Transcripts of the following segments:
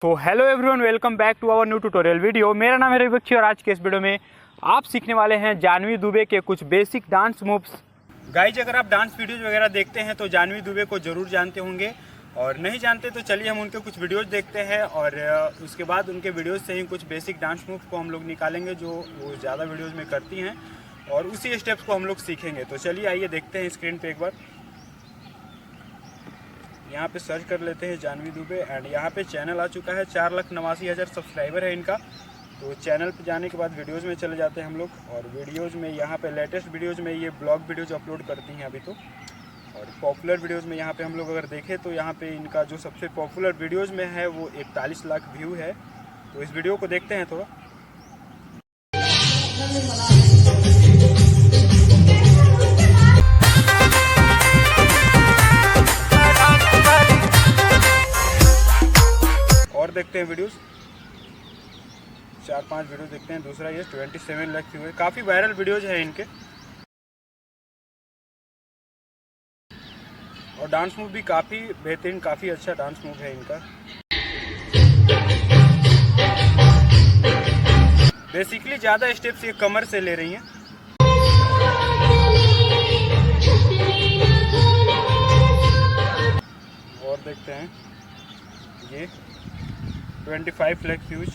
तो hello everyone, welcome back to our new tutorial video. मेरा नाम है रविबख्शी और आज के इस वीडियो में आप सीखने वाले हैं जानवी दुबे के कुछ बेसिक डांस मूव्स। गाइज, अगर आप डांस वीडियोज वगैरह देखते हैं तो जानवी दुबे को ज़रूर जानते होंगे, और नहीं जानते तो चलिए हम उनके कुछ वीडियोज़ देखते हैं और उसके बाद उनके वीडियोज़ से ही कुछ बेसिक डांस मूव को हम लोग निकालेंगे जो वो ज़्यादा वीडियोज़ में करती हैं, और उसी स्टेप्स को हम लोग सीखेंगे। तो चलिए आइए देखते हैं स्क्रीन पर एक बार। यहाँ पे सर्च कर लेते हैं जानवी दुबे, एंड यहाँ पे चैनल आ चुका है। 4,89,000 सब्सक्राइबर है इनका। तो चैनल पे जाने के बाद वीडियोज़ में चले जाते हैं हम लोग, और वीडियोज़ में यहाँ पे लेटेस्ट वीडियोज़ में ये ब्लॉग वीडियोज़ अपलोड करती हैं अभी तो। और पॉपुलर वीडियोज़ में यहाँ पे हम लोग अगर देखें तो यहाँ पे इनका जो सबसे पॉपुलर वीडियोज़ में है वो 41 लाख व्यू है। तो इस वीडियो को देखते हैं थोड़ा। और देखते हैं वीडियोस, 4-5 वीडियो देखते हैं। दूसरा ये 27 लाख व्यू है, काफ़ी वायरल वीडियोज हैं इनके। और डांस मूव भी काफ़ी बेहतरीन, काफ़ी अच्छा डांस मूव है इनका। बेसिकली ज़्यादा स्टेप्स ये कमर से ले रही हैं। और देखते हैं ये 25 लाख व्यूज।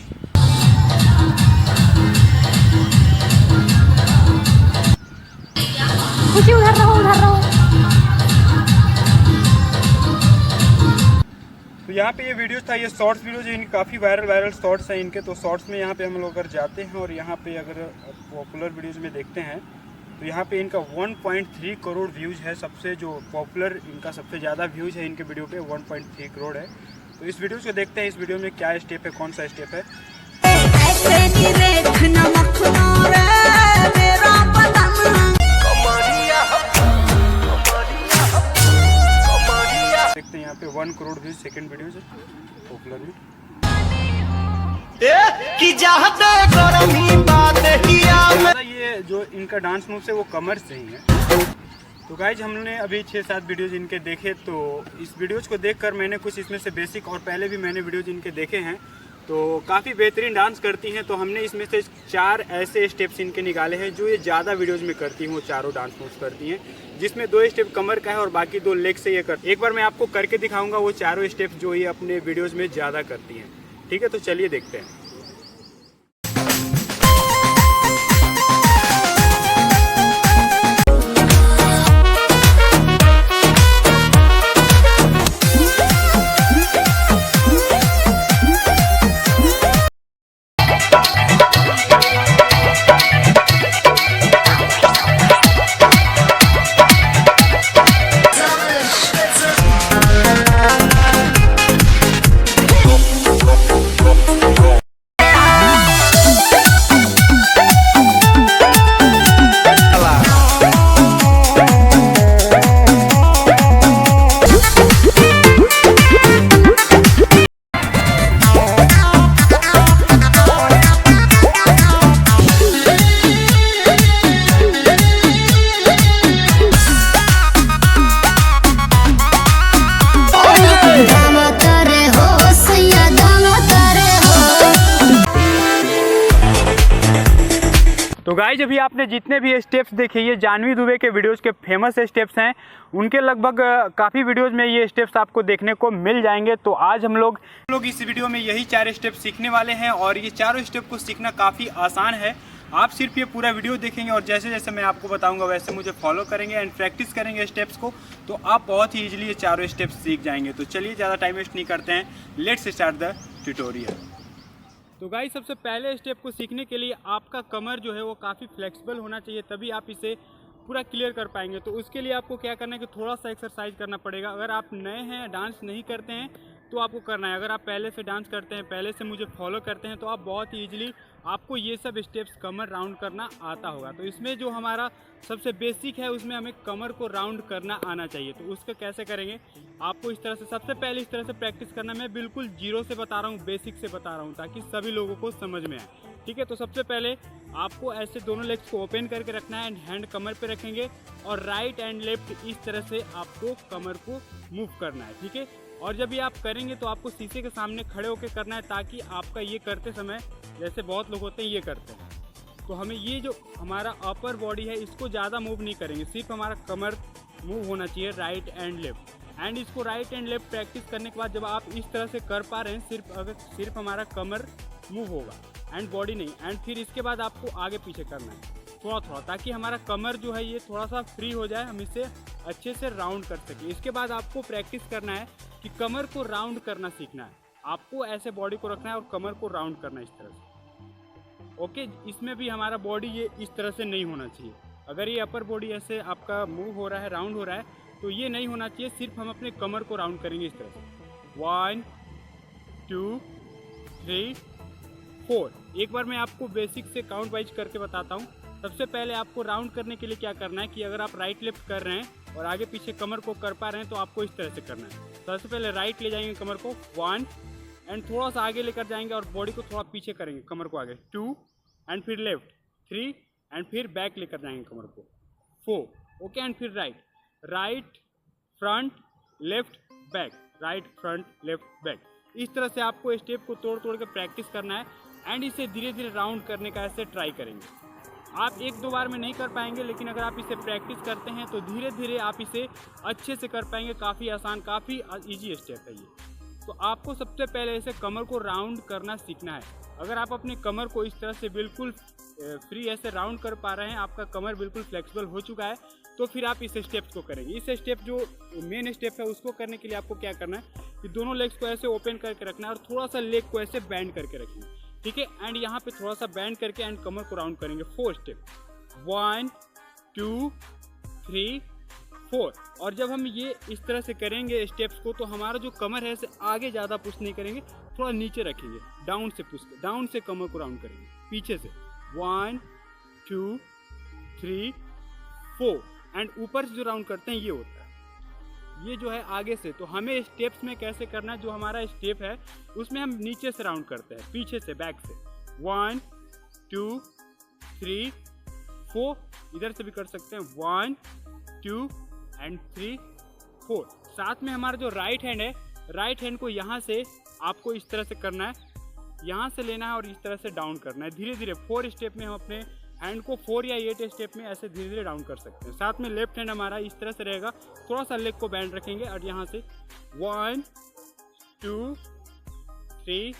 उधर रहो। तो यहाँ पे ये वीडियोस था, ये शॉर्ट्स वीडियोज इनके काफ़ी वायरल शॉर्ट्स हैं इनके। तो शॉर्ट्स में यहाँ पे हम लोग अगर जाते हैं और यहाँ पे अगर पॉपुलर वीडियोज में देखते हैं तो यहाँ पे इनका 1.3 करोड़ व्यूज़ है। सबसे जो पॉपुलर इनका सबसे ज़्यादा व्यूज़ है इनके वीडियो पे 1.3 करोड़ है। तो इस वीडियो को देखते हैं, इस वीडियो में क्या स्टेप है, कौन सा स्टेप है। देखते हैं यहाँ पे 1 करोड़ व्यूज सेकंड वीडियो से पॉपुलर में। ये जो इनका डांस मूव है वो कमर से ही है। तो गाइज, हमने अभी 6-7 वीडियोज़ इनके देखे। तो इस वीडियोज़ को देखकर मैंने कुछ इसमें से बेसिक, और पहले भी मैंने वीडियोज़ इनके देखे हैं, तो काफ़ी बेहतरीन डांस करती हैं। तो हमने इसमें से 4 ऐसे स्टेप्स इनके निकाले हैं जो ये ज़्यादा वीडियोज़ में करती हैं। वो चारों डांस मूव्स करती हैं, जिसमें 2 स्टेप कमर का है और बाकी 2 लेग से ये करती। एक बार मैं आपको करके दिखाऊँगा वो चारों स्टेप्स जो ये अपने वीडियोज़ में ज़्यादा करती हैं। ठीक है, तो चलिए देखते हैं। तो गाइज, अभी आपने जितने भी स्टेप्स देखे ये जानवी दुबे के वीडियोस के फेमस स्टेप्स हैं। उनके लगभग काफ़ी वीडियोस में ये स्टेप्स आपको देखने को मिल जाएंगे। तो आज हम लोग इस वीडियो में यही 4 स्टेप सीखने वाले हैं, और ये चारों स्टेप को सीखना काफ़ी आसान है। आप सिर्फ ये पूरा वीडियो देखेंगे और जैसे जैसे मैं आपको बताऊँगा वैसे मुझे फॉलो करेंगे एंड प्रैक्टिस करेंगे स्टेप्स को, तो आप बहुत ही ईजिली ये चारों स्टेप्स सीख जाएंगे। तो चलिए ज़्यादा टाइम वेस्ट नहीं करते हैं, लेट्स स्टार्ट द ट्यूटोरियल। तो गाइस, सबसे पहले स्टेप को सीखने के लिए आपका कमर जो है वो काफ़ी फ्लेक्सिबल होना चाहिए, तभी आप इसे पूरा क्लियर कर पाएंगे। तो उसके लिए आपको क्या करना है कि थोड़ा सा एक्सरसाइज करना पड़ेगा। अगर आप नए हैं, डांस नहीं करते हैं, तो आपको करना है। अगर आप पहले से डांस करते हैं, पहले से मुझे फॉलो करते हैं, तो आप बहुत ही ईजिली आपको ये सब स्टेप्स कमर राउंड करना आता होगा। तो इसमें जो हमारा सबसे बेसिक है उसमें हमें कमर को राउंड करना आना चाहिए। तो उसका कैसे करेंगे, आपको इस तरह से, सबसे पहले इस तरह से प्रैक्टिस करना। मैं बिल्कुल जीरो से बता रहा हूँ, बेसिक से बता रहा हूँ, ताकि सभी लोगों को समझ में आए। ठीक है, तो सबसे पहले आपको ऐसे दोनों लेग्स को ओपन करके रखना है एंड हैंड कमर पे रखेंगे और राइट एंड लेफ्ट इस तरह से आपको कमर को मूव करना है। ठीक है, और जब ये आप करेंगे तो आपको शीशे के सामने खड़े होकर करना है, ताकि आपका ये करते समय, जैसे बहुत लोग होते हैं ये करते हैं, तो हमें ये जो हमारा अपर बॉडी है इसको ज़्यादा मूव नहीं करेंगे, सिर्फ हमारा कमर मूव होना चाहिए राइट एंड लेफ्ट। एंड इसको राइट एंड लेफ्ट प्रैक्टिस करने के बाद जब आप इस तरह से कर पा रहे हैं, सिर्फ हमारा कमर मूव होगा एंड बॉडी नहीं। एंड फिर इसके बाद आपको आगे पीछे करना है थोड़ा थोड़ा, ताकि हमारा कमर जो है ये थोड़ा सा फ्री हो जाए, हम इसे अच्छे से राउंड कर सकें। इसके बाद आपको प्रैक्टिस करना है कि कमर को राउंड करना सीखना है। आपको ऐसे बॉडी को रखना है और कमर को राउंड करना है इस तरह से। ओके, इसमें भी हमारा बॉडी ये इस तरह से नहीं होना चाहिए। अगर ये अपर बॉडी ऐसे आपका मूव हो रहा है, राउंड हो रहा है, तो ये नहीं होना चाहिए। सिर्फ हम अपने कमर को राउंड करेंगे इस तरह से। 1 2 3 4। एक बार मैं आपको बेसिक से काउंट वाइज करके बताता हूँ। सबसे पहले आपको राउंड करने के लिए क्या करना है कि अगर आप राइट लेफ्ट कर रहे हैं और आगे पीछे कमर को कर पा रहे हैं तो आपको इस तरह से करना है। सबसे पहले राइट ले जाएंगे कमर को 1 एंड थोड़ा सा आगे लेकर जाएंगे और बॉडी को थोड़ा पीछे करेंगे, कमर को आगे 2 एंड फिर लेफ्ट 3 एंड फिर बैक लेकर जाएंगे कमर को 4। ओके, एंड फिर right front left back, right front left back. इस तरह से आपको स्टेप को तोड़ तोड़ के प्रैक्टिस करना है एंड इसे धीरे धीरे राउंड करने का ऐसे ट्राई करेंगे। आप 1-2 बार में नहीं कर पाएंगे, लेकिन अगर आप इसे प्रैक्टिस करते हैं तो धीरे धीरे आप इसे अच्छे से कर पाएंगे। काफ़ी आसान, काफ़ी इजी स्टेप है ये। तो आपको सबसे पहले इसे कमर को राउंड करना सीखना है। अगर आप अपने कमर को इस तरह से बिल्कुल फ्री ऐसे राउंड कर पा रहे हैं, आपका कमर बिल्कुल फ्लेक्सिबल हो चुका है, तो फिर आप इस स्टेप्स को करेंगे। इस स्टेप जो मेन स्टेप है उसको करने के लिए आपको क्या करना है कि दोनों लेग्स को ऐसे ओपन करके रखना है और थोड़ा सा लेग को ऐसे बैंड करके रखेंगे, ठीक है। एंड यहाँ पे थोड़ा सा बैंड करके एंड कमर को राउंड करेंगे। 4 स्टेप, 1 2 3 4। और जब हम ये इस तरह से करेंगे स्टेप्स को, तो हमारा जो कमर है इसे आगे ज़्यादा पुश नहीं करेंगे, थोड़ा नीचे रखेंगे, डाउन से पुश, डाउन से कमर को राउंड करेंगे पीछे से। 1 2 3 4 एंड ऊपर से जो राउंड करते हैं ये होता है, ये जो है आगे से। तो हमें स्टेप्स में कैसे करना है, जो हमारा स्टेप है उसमें हम नीचे से राउंड करते हैं, पीछे से, बैक से। 1 2 3 4। इधर से भी कर सकते हैं 1 2 एंड 3 4। साथ में हमारा जो राइट हैंड है, राइट हैंड को यहाँ से आपको इस तरह से करना है, यहाँ से लेना है और इस तरह से डाउन करना है धीरे धीरे। 4 स्टेप में हम अपने हैंड को 4 या 8 स्टेप में ऐसे धीरे धीरे डाउन कर सकते हैं। साथ में लेफ्ट हैंड हमारा इस तरह से रहेगा, थोड़ा सा लेग को बैंड रखेंगे और यहाँ से 1 2 3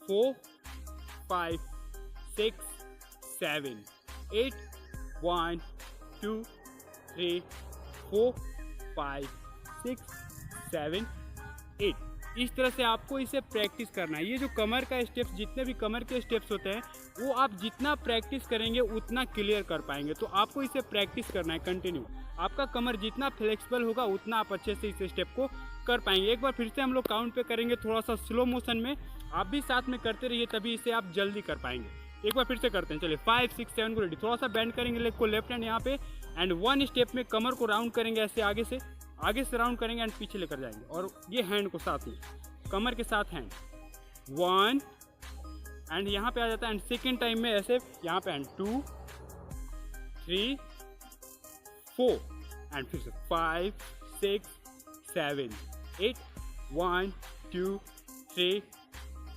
4 5 6 7 8 1 2 3 4 5 6 7 8। इस तरह से आपको इसे प्रैक्टिस करना है। ये जो कमर का स्टेप्स, जितने भी कमर के स्टेप्स होते हैं, वो आप जितना प्रैक्टिस करेंगे उतना क्लियर कर पाएंगे। तो आपको इसे प्रैक्टिस करना है कंटिन्यू। आपका कमर जितना फ्लेक्सिबल होगा उतना आप अच्छे से इस स्टेप को कर पाएंगे। एक बार फिर से हम लोग काउंट पे करेंगे, थोड़ा सा स्लो मोशन में। आप भी साथ में करते रहिए, तभी इसे आप जल्दी कर पाएंगे। एक बार फिर से करते हैं, चलिए 5 6 7 को रेडी। थोड़ा सा बैंड करेंगे लेग को, लेफ्ट हैंड यहाँ पे, एंड 1 स्टेप में कमर को राउंड करेंगे ऐसे आगे से राउंड करेंगे एंड पीछे लेकर जाएंगे। और ये हैंड को साथ में, कमर के साथ हैंड 1 एंड यहाँ पे आ जाता है। एंड सेकेंड टाइम में ऐसे यहाँ पे हैंड 2 3 4 एंड फिर से 5 6 7 8 1 2 3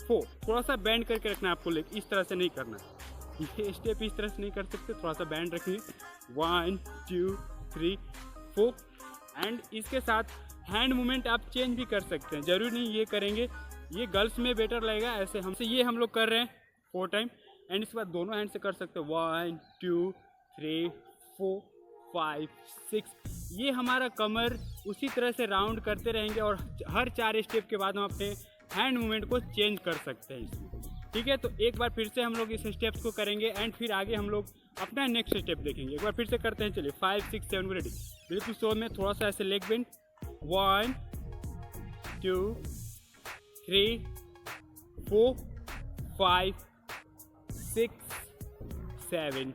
4। थोड़ा सा बैंड करके रखना है आपको, लेकिन इस तरह से नहीं करना। ये स्टेप इस तरह से नहीं कर सकते, थोड़ा सा बैंड रखिए। 1 2 3 4 एंड इसके साथ हैंड मूवमेंट आप चेंज भी कर सकते हैं, जरूरी नहीं ये करेंगे, ये गर्ल्स में बेटर लगेगा। ऐसे हमसे ये हम लोग कर रहे हैं 4 टाइम एंड इसके बाद दोनों हैंड से कर सकते हैं 1 2 3 4 5 6। ये हमारा कमर उसी तरह से राउंड करते रहेंगे और हर 4 स्टेप के बाद हम अपने हैंड मूवमेंट को चेंज कर सकते हैं इसमें, ठीक है। तो एक बार फिर से हम लोग इस स्टेप्स को करेंगे एंड फिर आगे हम लोग अपना नेक्स्ट स्टेप देखेंगे। एक बार फिर से करते हैं, चलिए 5 6 7 को रेडी। बिल्कुल स्लो में, थोड़ा सा ऐसे लेग बेंड। 1 2 3 4 5 6 7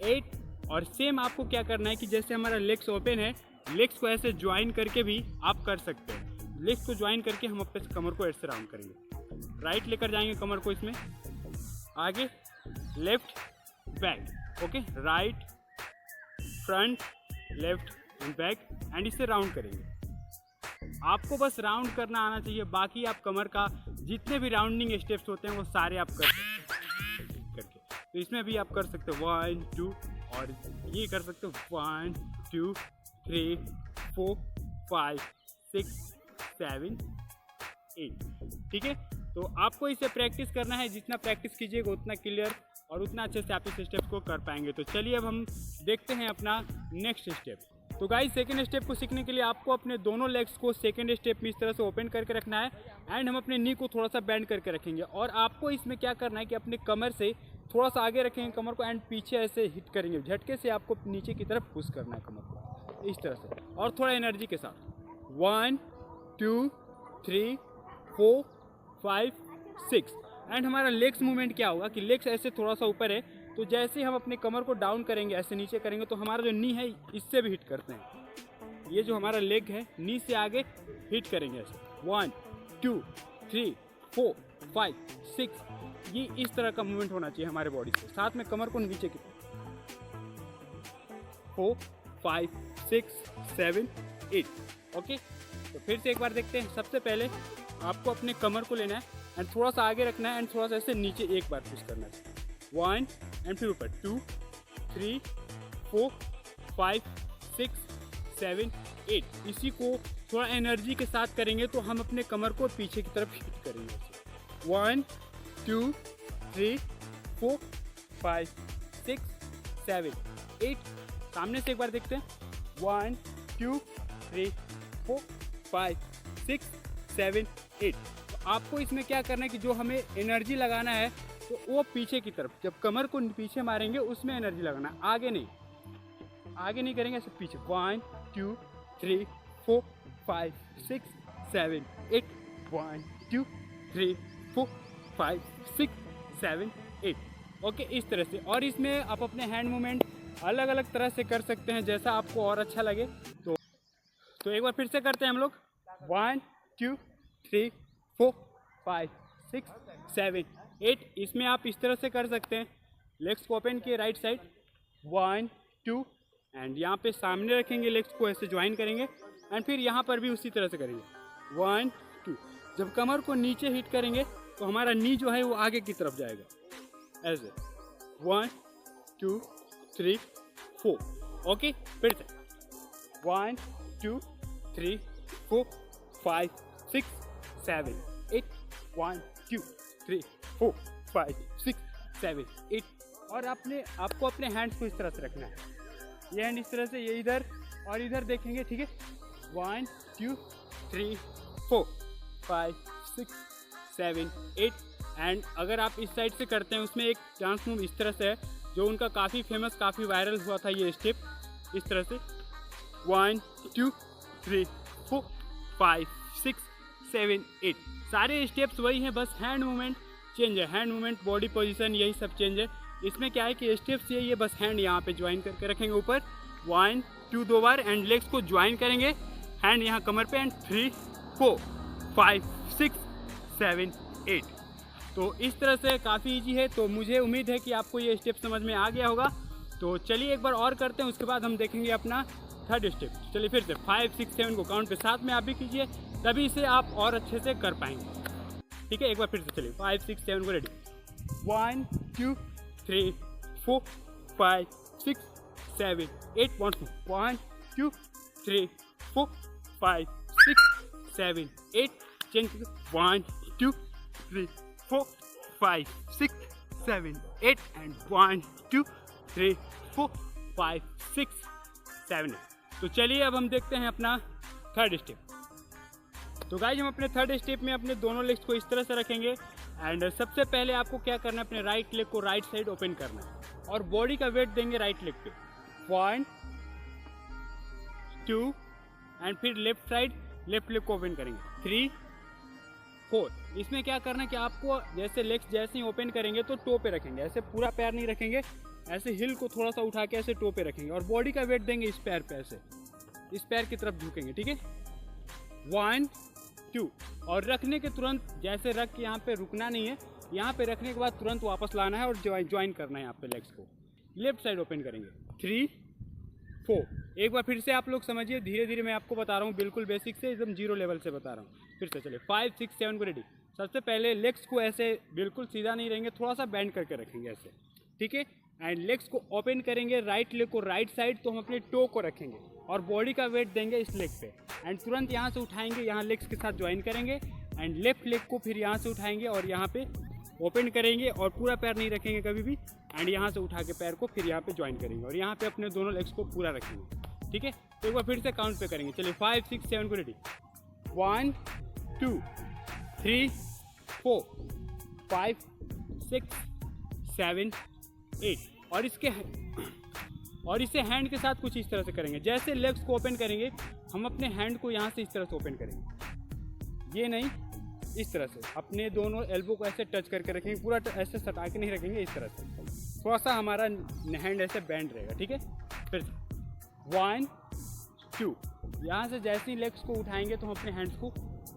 8। और सेम आपको क्या करना है कि जैसे हमारा लेग्स ओपन है, लेग्स को ऐसे ज्वाइन करके भी आप कर सकते हैं। लेग्स को ज्वाइन करके हम अपने कमर को ऐसे राउंड करेंगे, राइट लेकर जाएंगे कमर को इसमें आगे, left back, okay, right front left and back and इसे राउंड करेंगे। आपको बस राउंड करना आना चाहिए, बाकी आप कमर का जितने भी राउंडिंग स्टेप्स होते हैं वो सारे आप कर सकते हैं करके। तो इसमें भी आप कर सकते हो 1 2 और ये कर सकते हो 1 2 3 4 5 6 7 8। ठीक है, तो आपको इसे प्रैक्टिस करना है, जितना प्रैक्टिस कीजिएगा उतना क्लियर और उतना अच्छे से आप इस स्टेप को कर पाएंगे। तो चलिए अब हम देखते हैं अपना नेक्स्ट स्टेप। तो गाइस सेकंड स्टेप को सीखने के लिए आपको अपने दोनों लेग्स को सेकंड स्टेप में इस तरह से ओपन करके रखना है एंड हम अपने नी को थोड़ा सा बेंड करके रखेंगे। और आपको इसमें क्या करना है कि अपने कमर से थोड़ा सा आगे रखेंगे कमर को एंड पीछे ऐसे हिट करेंगे, झटके से आपको नीचे की तरफ पुश करना है कमर को इस तरह से और थोड़ा एनर्जी के साथ। 1 2 3 4 5 6 एंड हमारा लेग्स मूवमेंट क्या होगा कि लेग्स ऐसे थोड़ा सा ऊपर है, तो जैसे हम अपने कमर को डाउन करेंगे ऐसे नीचे करेंगे तो हमारा जो नी है इससे भी हिट करते हैं। ये जो हमारा लेग है नी से आगे हिट करेंगे ऐसे 1 2 3 4 5 6। ये इस तरह का मूवमेंट होना चाहिए हमारे बॉडी से, साथ में कमर को नीचे की 4 5 6 7 8। ओके, तो फिर से एक बार देखते हैं। सबसे पहले आपको अपने कमर को लेना है एंड थोड़ा सा आगे रखना है एंड थोड़ा सा ऐसे नीचे एक बार पुश करना है 1 एंड फिर ऊपर 2 3 4 5 6 7 8। इसी को थोड़ा एनर्जी के साथ करेंगे तो हम अपने कमर को पीछे की तरफ हिट करेंगे 1 2 3 4 5 6 7 8। सामने से एक बार देखते हैं 1 2 3 4 5 6 7 8। तो आपको इसमें क्या करना है कि जो हमें एनर्जी लगाना है तो वो पीछे की तरफ, जब कमर को पीछे मारेंगे उसमें एनर्जी लगाना है, आगे नहीं करेंगे, ऐसे पीछे 1 2 3 4 5 6 7 8 1 2 3 4 5 6 7 8। ओके, इस तरह से। और इसमें आप अपने हैंड मूवमेंट अलग अलग तरह से कर सकते हैं जैसा आपको और अच्छा लगे। तो एक बार फिर से करते हैं हम लोग 1 2 3 4 5 6 7 8। इसमें आप इस तरह से कर सकते हैं, लेग्स को ओपन किए राइट साइड 1 2 एंड यहाँ पे सामने रखेंगे, लेग्स को ऐसे ज्वाइन करेंगे एंड फिर यहाँ पर भी उसी तरह से करेंगे 1 2। जब कमर को नीचे हिट करेंगे तो हमारा नी जो है वो आगे की तरफ जाएगा ऐसे 1 2 3 4। ओके, फिर से 1 2 3 4 5 6 7 8 1 2 3 4 5 6 7 8। और आपको अपने हैंड्स को इस तरह से रखना है, ये हैंड इस तरह से, ये इधर और इधर देखेंगे। ठीक है, 1 2 3 4 5 6 7 8। एंड अगर आप इस साइड से करते हैं उसमें एक डांस मूव इस तरह से है जो उनका काफ़ी फेमस, काफ़ी वायरल हुआ था ये स्टेप इस तरह से 1 2 3 4 5 6 7 8। सारे स्टेप्स वही हैं, बस हैंड मूवमेंट चेंज है, हैंड मूवमेंट बॉडी पोजीशन यही सब चेंज है। इसमें क्या है कि स्टेप्स यही है, बस हैंड यहाँ पे ज्वाइन करके रखेंगे ऊपर 1 2 दो बार एंड लेग्स को ज्वाइन करेंगे, हैंड यहाँ कमर पे एंड 3 4 5 6 7 8। तो इस तरह से काफ़ी इजी है। तो मुझे उम्मीद है कि आपको ये स्टेप समझ में आ गया होगा। तो चलिए एक बार और करते हैं, उसके बाद हम देखेंगे अपना थर्ड स्टेप। चलिए फिर से 5 6 7 को काउंट के साथ में आप भी कीजिए, तभी इसे आप और अच्छे से कर पाएंगे। ठीक है, एक बार फिर से चलिए 5 6 7 को रेडी 1 2 3 4 5 6 7 8। 1 2 3 4 5 6 7 8। Change 1 2 3 4 5 6 7 8 and 1 2 3 4 5 6 7 8। तो चलिए अब हम देखते हैं अपना थर्ड स्टेप। तो गाइस हम अपने थर्ड स्टेप में अपने दोनों लेग्स को इस तरह से रखेंगे एंड सबसे पहले आपको क्या करना है, अपने राइट लेग को राइट साइड ओपन करना है और बॉडी का वेट देंगे राइट लेग पे 1 2 एंड फिर लेफ्ट साइड लेफ्ट लेग को ओपन करेंगे 3 4। इसमें क्या करना है कि आपको जैसे लेग्स जैसे ही ओपन करेंगे तो टो पे रखेंगे, ऐसे पूरा पैर नहीं रखेंगे, ऐसे हिल को थोड़ा सा उठा के ऐसे टो पे रखेंगे और बॉडी का वेट देंगे इस पैर पे, ऐसे इस पैर की तरफ झुकेंगे। ठीक है, 1 2 और रखने के तुरंत जैसे रख के यहाँ पे रुकना नहीं है, यहाँ पे रखने के बाद तुरंत वापस लाना है और ज्वाइन करना है यहाँ पे लेग्स को। लेफ्ट साइड ओपन करेंगे 3 4 एक बार फिर से आप लोग समझिए, धीरे धीरे मैं आपको बता रहा हूँ, बिल्कुल बेसिक से एकदम जीरो लेवल से बता रहा हूँ। फिर से चलिए 5 6 7 को रेडी। सबसे पहले लेग्स को ऐसे बिल्कुल सीधा नहीं रहेंगे, थोड़ा सा बैंड करके रखेंगे ऐसे, ठीक है। एंड लेग्स को ओपन करेंगे, राइट लेग को राइट साइड, तो हम अपने टो को रखेंगे और बॉडी का वेट देंगे इस लेग पे। एंड तुरंत यहाँ से उठाएंगे, यहाँ लेग्स के साथ ज्वाइन करेंगे। एंड लेफ्ट लेग को फिर यहाँ से उठाएंगे और यहाँ पे ओपन करेंगे और पूरा पैर नहीं रखेंगे कभी भी। एंड यहाँ से उठा के पैर को फिर यहाँ पे ज्वाइन करेंगे और यहाँ पे अपने दोनों लेग्स को पूरा रखेंगे, ठीक है। तो एक बार फिर से काउंट पे करेंगे, चलिए 5 6 7 को रेडी। 1 2 3 4 5 6 7 8। और इसे हैंड के साथ कुछ इस तरह से करेंगे, जैसे लेग्स को ओपन करेंगे हम अपने हैंड को यहाँ से इस तरह से ओपन करेंगे, ये नहीं, इस तरह से अपने दोनों एल्बो को ऐसे टच करके रखेंगे, पूरा ऐसे सटा के नहीं रखेंगे, इस तरह से थोड़ा सा हमारा हैंड ऐसे बैंड रहेगा, ठीक है। फिर 1 2, यहाँ से जैसे ही लेग्स को उठाएंगे तो हम अपने हैंड्स को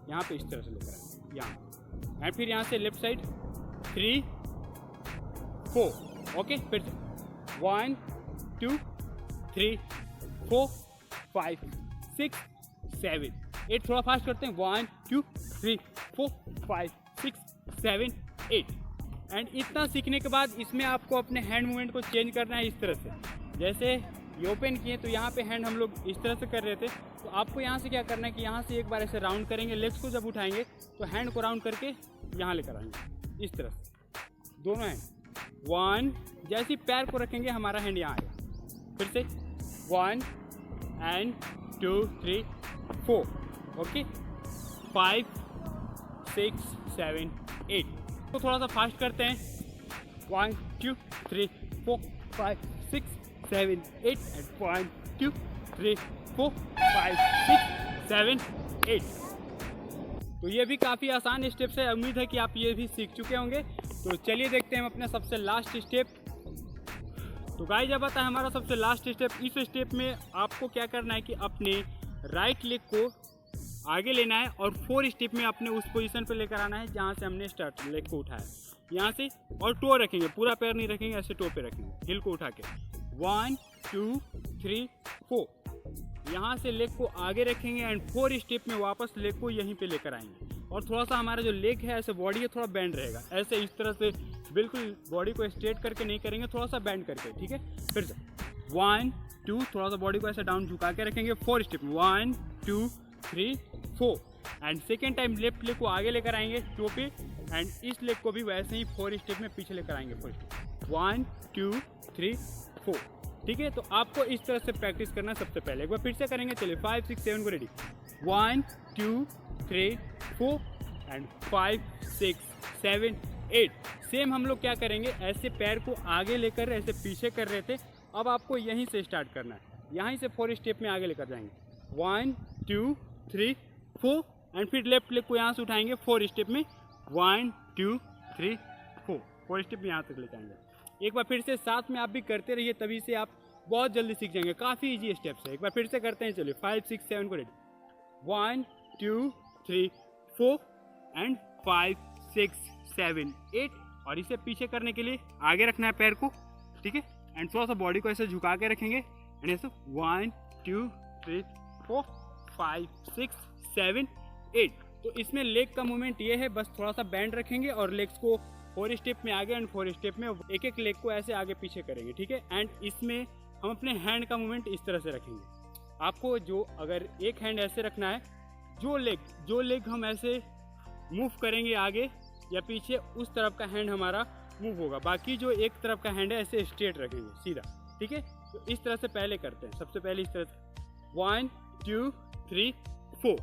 यहाँ पे इस तरह से लेकर आएंगे यहाँ, एंड फिर यहाँ से लेफ्ट साइड 3 4, ओके। फिर 1 2 3 4 5 6 7 8, थोड़ा फास्ट करते हैं, 1 2 3 4 5 6 7 8। एंड इतना सीखने के बाद इसमें आपको अपने हैंड मूवमेंट को चेंज करना है इस तरह से, जैसे ये ओपन किए तो यहाँ पे हैंड हम लोग इस तरह से कर रहे थे, तो आपको यहाँ से क्या करना है कि यहाँ से एक बार ऐसे राउंड करेंगे, लेग्स को जब उठाएंगे तो हैंड को राउंड करके यहाँ लेकर आएंगे इस तरह से, दोनों हैंड। 1, जैसे ही पैर को रखेंगे हमारा हैंड यहाँ आएगा, फिर से 1 एंड 2 3 4, ओके। 5 6 7 8, तो थोड़ा सा फास्ट करते हैं, 1 2 3 4 5 6 7 8 and 1 2 3 4 5 6 7 8। तो ये भी काफ़ी आसान स्टेप्स है, उम्मीद है कि आप ये भी सीख चुके होंगे। तो चलिए देखते हैं हम अपना सबसे लास्ट स्टेप। तो गाइस जब आता है हमारा सबसे लास्ट स्टेप, इस स्टेप में आपको क्या करना है कि अपने राइट लेग को आगे लेना है और 4 स्टेप में अपने उस पोजीशन पे लेकर आना है जहाँ से हमने स्टार्ट लेग को उठाया, यहाँ से, और टो रखेंगे, पूरा पैर नहीं रखेंगे, ऐसे टो पे रखेंगे, हिल को उठा के 1 2 3 4, यहाँ से लेग को आगे रखेंगे एंड 4 स्टेप में वापस लेग को यहीं पे लेकर आएंगे। और थोड़ा सा हमारा जो लेग है ऐसे बॉडी है थोड़ा बैंड रहेगा, ऐसे इस तरह से बिल्कुल बॉडी को स्ट्रेट करके नहीं करेंगे, थोड़ा सा बैंड करके, ठीक है। फिर से 1 2, थोड़ा सा बॉडी को ऐसे डाउन झुका के रखेंगे, 4 step 1 2 3 4। And second time left leg को आगे लेकर आएंगे टो पे, एंड इस लेग को भी वैसे ही 4 स्टेप में पीछे लेकर आएंगे, 4 स्टेप 1 2 3 4, ठीक है। तो आपको इस तरह से प्रैक्टिस करना है सबसे पहले, एक बार फिर से करेंगे, चलिए 5 6 7 को रेडी। 1 2 3 4 एंड 5 6 7 8। सेम हम लोग क्या करेंगे, ऐसे पैर को आगे लेकर ऐसे पीछे कर रहे थे, अब आपको यहीं से स्टार्ट करना है, यहीं से 4 स्टेप में आगे लेकर जाएंगे, 1 2 3 4, एंड फिर लेफ्ट लेग को यहाँ से उठाएंगे 4 स्टेप में, 1 2 3 4, 4 स्टेप में यहाँ तक लेकर आएंगे। एक बार फिर से साथ में आप भी करते रहिए, तभी से आप बहुत जल्दी सीख जाएंगे, काफ़ी इजी स्टेप्स है। एक बार फिर से करते हैं, चलिए 5 6 7 को रेडी। 1 2 3 4 एंड 5 6 7 8, और इसे पीछे करने के लिए आगे रखना है पैर को, ठीक है। एंड थोड़ा सा बॉडी को ऐसे झुका के रखेंगे, एंड ऐसे 1 2 3 4 5 6 7 8। तो इसमें लेग का मूवमेंट ये है, बस थोड़ा सा बैंड रखेंगे और लेग्स को 4 स्टेप में आगे एंड 4 स्टेप में एक एक लेग को ऐसे आगे पीछे करेंगे, ठीक है। एंड इसमें हम अपने हैंड का मूवमेंट इस तरह से रखेंगे। आपको जो अगर एक हैंड ऐसे रखना है, जो लेग हम ऐसे मूव करेंगे आगे या पीछे, उस तरफ का हैंड हमारा मूव होगा, बाकी जो एक तरफ का हैंड है ऐसे स्ट्रेट रखेंगे सीधा, ठीक है। तो इस तरह से पहले करते हैं, सबसे पहले इस तरह से 1 2 3 4,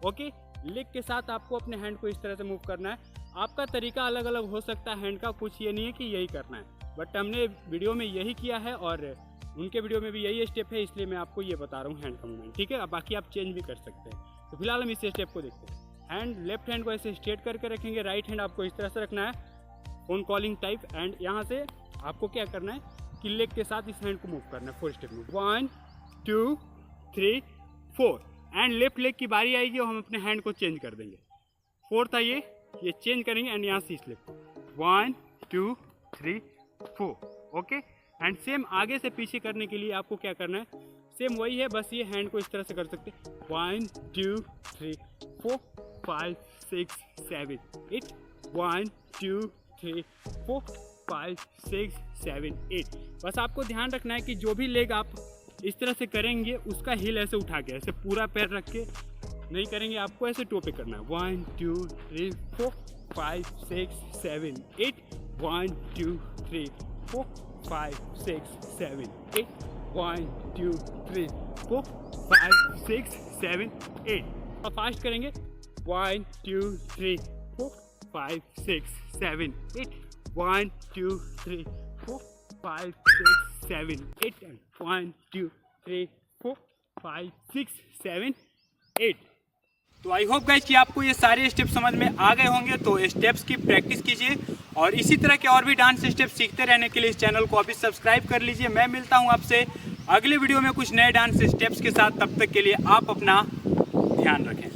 ओके। लेग के साथ आपको अपने हैंड को इस तरह से मूव करना है। आपका तरीका अलग अलग हो सकता है हैंड का, कुछ ये नहीं है कि यही करना है, बट हमने वीडियो में यही किया है और उनके वीडियो में भी यही स्टेप है, इसलिए मैं आपको ये बता रहा हूँ हैंड का मूवमेंट, ठीक है। अब बाकी आप चेंज भी कर सकते हैं। तो फिलहाल हम इस स्टेप को देखते हैं। हैंड लेफ्ट हैंड को ऐसे स्ट्रेट करके रखेंगे, राइट हैंड आपको इस तरह से रखना है, फोन कॉलिंग टाइप, एंड यहाँ से आपको क्या करना है कि लेग के साथ इस हैंड को मूव करना है 4 स्टेप में, 1 2 3 4। एंड लेफ्ट लेग की बारी आएगी और हम अपने हैंड को चेंज कर देंगे, 4 था ये चेंज करेंगे, एंड यहाँ से इस लेग 1 2 3 4, ओके। एंड सेम आगे से पीछे करने के लिए आपको क्या करना है, सेम वही है, बस ये हैंड को इस तरह से कर सकते हैं। 1 2 3 4 5 6 7 8 1 2 3 4 5 6 7 8। बस आपको ध्यान रखना है कि जो भी लेग आप इस तरह से करेंगे उसका हील ऐसे उठा के, ऐसे पूरा पैर रख के नहीं करेंगे, आपको ऐसे टो पे करना है। 1 2 3 4 5 6 7 8 1 2 3 4 5 6 7 8 1 2 3 4 5 6 7 8। अब फास्ट करेंगे। 1 2 3 4 5 6 7 8 1 2 3 4 5 6 7 8 1 2 3 4 5 6 7 8। तो आई होप गाइस कि आपको ये सारे स्टेप समझ में आ गए होंगे। तो स्टेप्स की प्रैक्टिस कीजिए और इसी तरह के और भी डांस स्टेप सीखते रहने के लिए इस चैनल को अभी सब्सक्राइब कर लीजिए। मैं मिलता हूँ आपसे अगले वीडियो में कुछ नए डांस स्टेप्स के साथ। तब तक के लिए आप अपना ध्यान रखें।